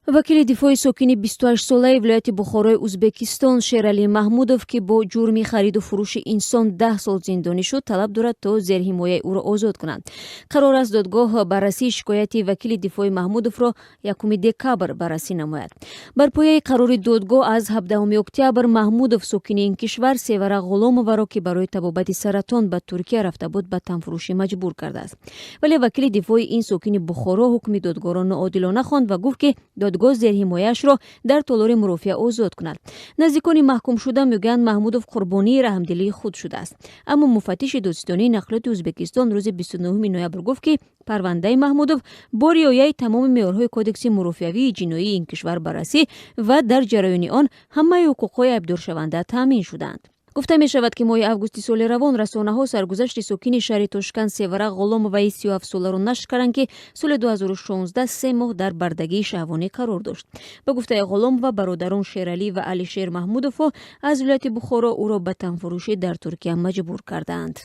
вакили дифои сокини 28 солаи вилояти Бухорои Узбакистон Шералӣ Маҳмудов, ки бо ҷурми хариду фурӯши инсон 10 сол зиндонӣ шуд, талаб дорад то зерҳимояи ӯро озод кунанд. Қарор аст додгоҳ баррасии шикояти вакили дифои Маҳмудовро 1 декабр баррасӣ намояд. Бар пояи қарори додгоҳ аз 17 октябр Маҳмудов, сокини ин кишвар, севара Ғуломоваро, ки барои табобати саратон ба Туркия рафта буд, ба танфурӯшӣ маҷбур кардааст. Вале вакили дифои ин сокини Бухоро ҳукми додгоҳро ноодилона хонд ва гуфт, ки додгоҳ зерҳимояашро дар толори мурофиа озод кунад. Наздикони маҳкумшуда мегӯянд Маҳмудов қурбонии раҳмдилии худ шудааст. Аммо муфаттиши додстонии нақлиёти Ӯзбекистон рӯзи 29 ноябр гуфт, ки парвандаи Маҳмудов бо риояи тамоми меъёрҳои кодекси мурофиавии ҷиноии ин кишвар баррасӣ ва дар ҷараёни он ҳамаи ҳуқуқҳои айбдоршаванда таъмин шуданд. Гуфта мешавад, ки моҳи августи соли равон расонаҳо саргузашти сокини шаҳри Тошканд Севара Ғуломоваи 37 соларо нашр карданд, ки соли 2016 3 моҳ дар бардагии шаҳвонӣ қарор дошт. Ба гуфтаи Ғуломова, бародарон Шералӣ ва Алишер Маҳмудовҳо аз вилояти Бухоро ӯро ба танфурӯшӣ дар Туркия маҷбур карданд.